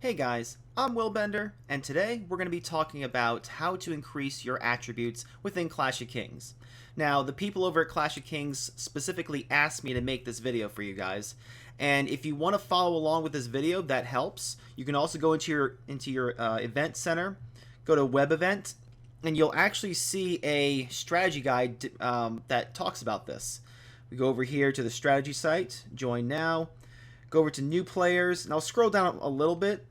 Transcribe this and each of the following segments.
Hey guys, I'm Willbender, and today we're going to be talking about how to increase your attributes within Clash of Kings. Now, the people over at Clash of Kings specifically asked me to make this video for you guys, and if you want to follow along with this video, that helps. You can also go into your event center, go to web event, and you'll actually see a strategy guide that talks about this. We go over here to the strategy site, join now, go over to new players, and I'll scroll down a little bit,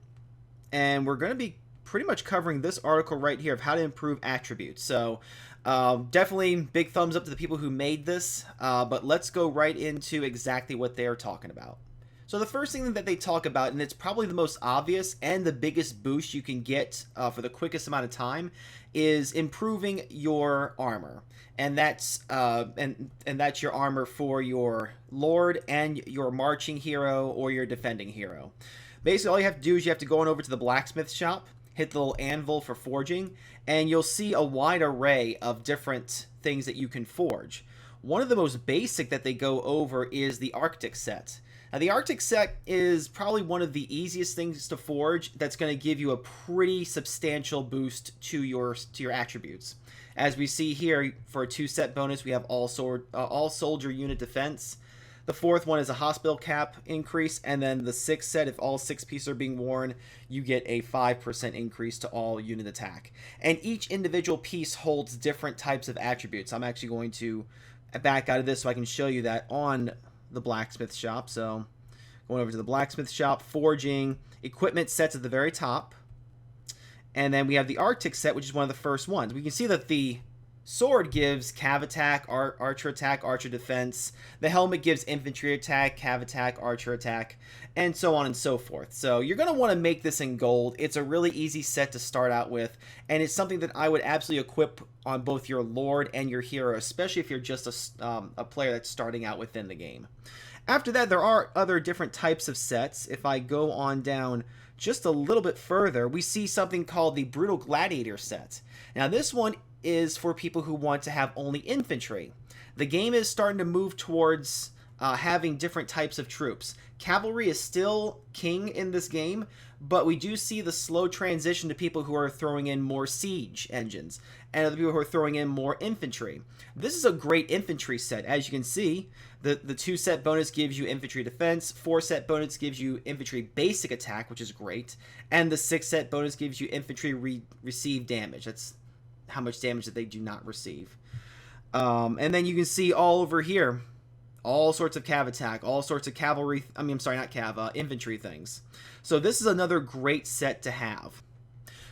and we're going to be pretty much covering this article right here of how to improve attributes. So definitely big thumbs up to the people who made this, but let's go right into exactly what they're talking about. So the first thing that they talk about, and it's probably the most obvious and the biggest boost you can get for the quickest amount of time, is improving your armor. And that's that's your armor for your Lord and your marching hero or your defending hero. Basically, all you have to do is you have to go on over to the blacksmith shop, hit the little anvil for forging, and you'll see a wide array of different things that you can forge. One of the most basic that they go over is the Arctic set. Now, the Arctic set is probably one of the easiest things to forge that's going to give you a pretty substantial boost to your attributes. As we see here, for a 2-set bonus, we have all soldier unit defense. The fourth one is a hospital cap increase, and then the 6th set, if all 6 pieces are being worn, you get a 5% increase to all unit attack. And each individual piece holds different types of attributes. I'm actually going to back out of this so I can show you that on the blacksmith shop. So going over to the blacksmith shop, forging, equipment sets at the very top. And then we have the Arctic set, which is one of the first ones. We can see that the sword gives cav attack, archer defense. The helmet gives infantry attack, cav attack, archer attack, and so on and so forth. So you're going to want to make this in gold. It's a really easy set to start out with, and it's something that I would absolutely equip on both your Lord and your hero, especially if you're just a player that's starting out within the game. After that, there are other different types of sets. If I go on down just a little bit further, we see something called the Brutal Gladiator set. Now, this one is for people who want to have only infantry. The game is starting to move towards having different types of troops. Cavalry is still king in this game, but we do see the slow transition to people who are throwing in more siege engines and other people who are throwing in more infantry. This is a great infantry set. As you can see, the 2-set bonus gives you infantry defense, 4-set bonus gives you infantry basic attack, which is great, and the 6-set bonus gives you infantry receive damage. That's how much damage that they do not receive. And then you can see all over here, all sorts of cav attack, all sorts of cavalry, infantry things. So this is another great set to have.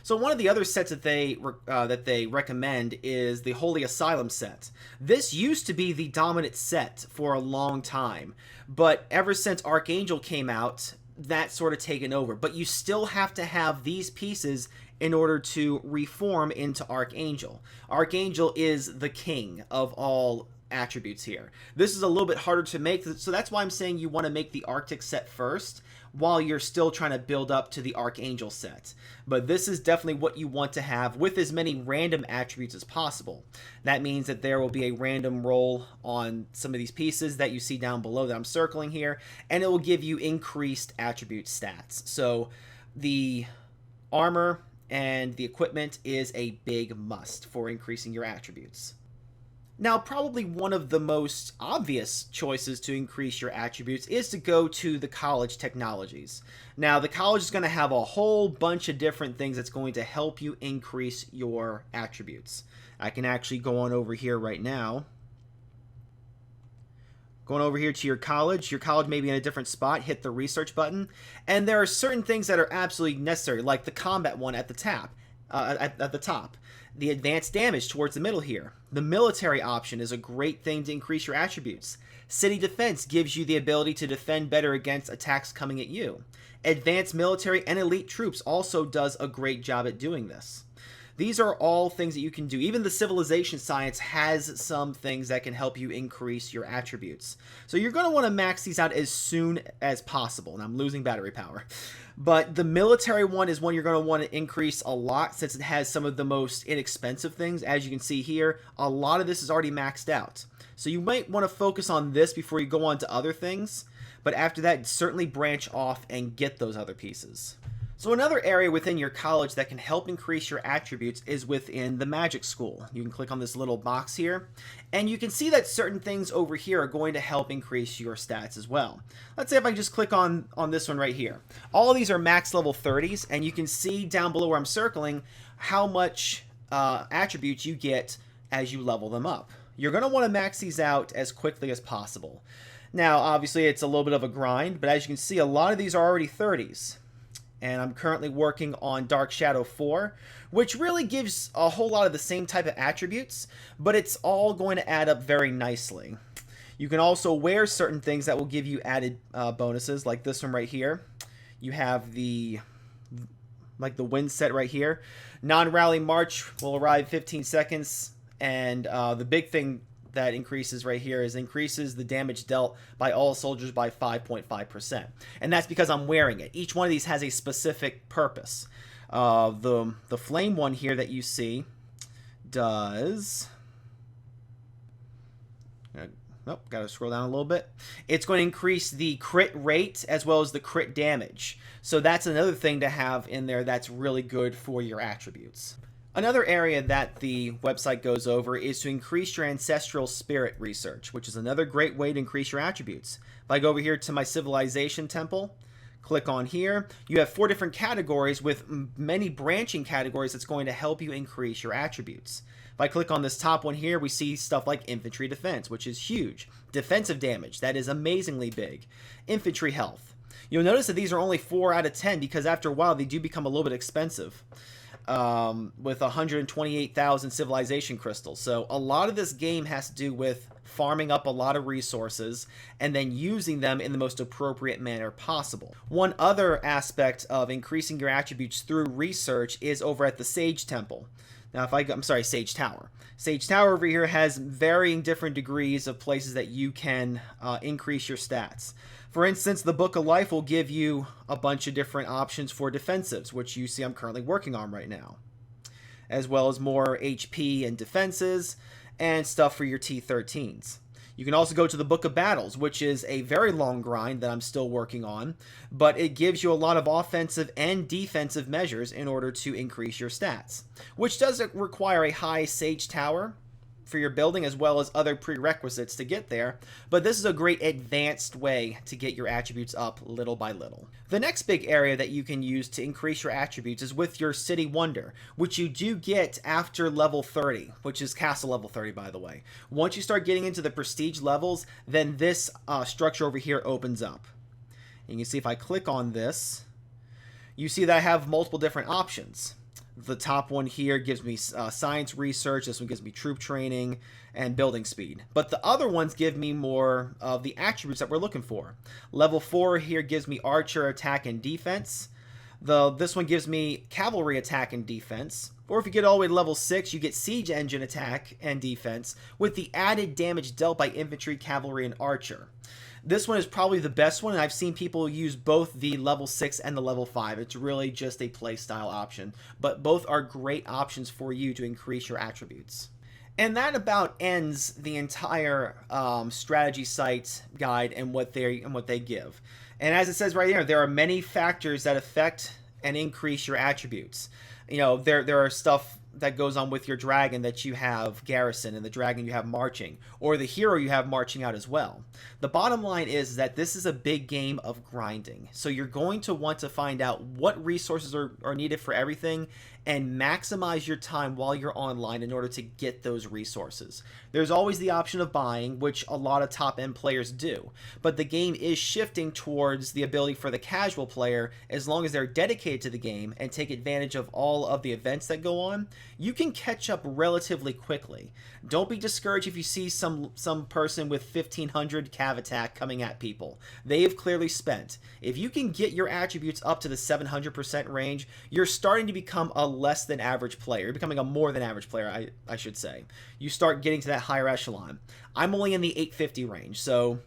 So one of the other sets that they recommend is the Holy Asylum Set. This used to be the dominant set for a long time, but ever since Archangel came out, that's sort of taken over. But you still have to have these pieces in order to reform into Archangel. Archangel is the king of all attributes here. This is a little bit harder to make, so that's why I'm saying you want to make the Arctic set first while you're still trying to build up to the Archangel set. But this is definitely what you want to have with as many random attributes as possible. That means that there will be a random roll on some of these pieces that you see down below that I'm circling here, and it will give you increased attribute stats. So the armor and the equipment is a big must for increasing your attributes. Now, probably one of the most obvious choices to increase your attributes is to go to the college technologies. Now, the college is going to have a whole bunch of different things that's going to help you increase your attributes. I can actually go on over here right now. Going over here to your college may be in a different spot, hit the research button, and there are certain things that are absolutely necessary, like the combat one at the top. The advanced damage towards the middle here. The military option is a great thing to increase your attributes. City defense gives you the ability to defend better against attacks coming at you. Advanced military and elite troops also does a great job at doing this. These are all things that you can do. Even the civilization science has some things that can help you increase your attributes. So you're going to want to max these out as soon as possible. And I'm losing battery power. But the military one is one you're going to want to increase a lot since it has some of the most inexpensive things. As you can see here, a lot of this is already maxed out. So you might want to focus on this before you go on to other things. But after that, certainly branch off and get those other pieces. So another area within your college that can help increase your attributes is within the magic school. You can click on this little box here, and you can see that certain things over here are going to help increase your stats as well. Let's say if I just click on this one right here. All of these are max level 30s, and you can see down below where I'm circling how much attributes you get as you level them up. You're going to want to max these out as quickly as possible. Now, obviously, it's a little bit of a grind, but as you can see, a lot of these are already 30s. And I'm currently working on Dark Shadow 4, which really gives a whole lot of the same type of attributes, but it's all going to add up very nicely. You can also wear certain things that will give you added bonuses, like this one right here. You have the wind set right here. Non-rally march will arrive 15 seconds, and the big thing that increases right here is increases the damage dealt by all soldiers by 5.5%. And that's because I'm wearing it. Each one of these has a specific purpose. The flame one here that you see does... Nope, gotta scroll down a little bit. It's going to increase the crit rate as well as the crit damage. So that's another thing to have in there that's really good for your attributes. Another area that the website goes over is to increase your ancestral spirit research, which is another great way to increase your attributes. If I go over here to my civilization temple, click on here, you have 4 different categories with many branching categories that's going to help you increase your attributes. If I click on this top one here, we see stuff like infantry defense, which is huge. Defensive damage, that is amazingly big. Infantry health. You'll notice that these are only 4 out of 10 because after a while they do become a little bit expensive. With 128,000 civilization crystals. So a lot of this game has to do with farming up a lot of resources and then using them in the most appropriate manner possible. One other aspect of increasing your attributes through research is over at the Sage Temple. Now, Sage Tower. Sage Tower over here has varying different degrees of places that you can increase your stats. For instance, the Book of Life will give you a bunch of different options for defensives, which you see I'm currently working on right now, as well as more HP and defenses and stuff for your T13s. You can also go to the Book of Battles, which is a very long grind that I'm still working on, but it gives you a lot of offensive and defensive measures in order to increase your stats, which does require a high Sage Tower for your building as well as other prerequisites to get there, but this is a great advanced way to get your attributes up little by little. The next big area that you can use to increase your attributes is with your City Wonder, which you do get after level 30, which is castle level 30 by the way. Once you start getting into the prestige levels, then this structure over here opens up. And you can see if I click on this, you see that I have multiple different options. The top one here gives me science research, this one gives me troop training, and building speed. But the other ones give me more of the attributes that we're looking for. Level 4 here gives me archer attack and defense. This one gives me cavalry attack and defense. Or if you get all the way to level 6, you get siege engine attack and defense with the added damage dealt by infantry, cavalry, and archer. This one is probably the best one, and I've seen people use both the level 6 and the level 5. It's really just a playstyle option, but both are great options for you to increase your attributes. And that about ends the entire strategy site guide and what they give. And as it says right there are many factors that affect and increase your attributes. You know, there are stuff that goes on with your dragon that you have garrison and the dragon you have marching, or the hero you have marching out as well. The bottom line is that this is a big game of grinding. So you're going to want to find out what resources are needed for everything and maximize your time while you're online in order to get those resources. There's always the option of buying, which a lot of top-end players do, but the game is shifting towards the ability for the casual player, as long as they're dedicated to the game and take advantage of all of the events that go on, you can catch up relatively quickly. Don't be discouraged if you see some person with 1500 cav attack coming at people. They've clearly spent. If you can get your attributes up to the 700% range, you're starting to become a less than average player. You're becoming a more than average player, I should say. You start getting to that higher echelon. I'm only in the 850 range, so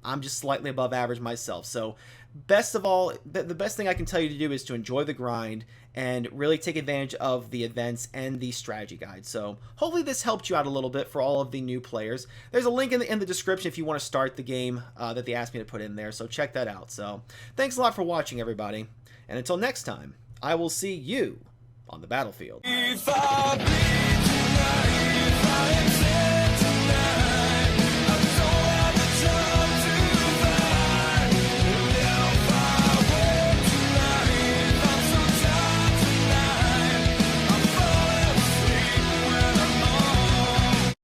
I'm just slightly above average myself. So best of all, the best thing I can tell you to do is to enjoy the grind and really take advantage of the events and the strategy guide. So hopefully this helped you out a little bit for all of the new players. There's a link in the description if you want to start the game that they asked me to put in there, so check that out. So thanks a lot for watching, everybody, and until next time, I will see you on the battlefield.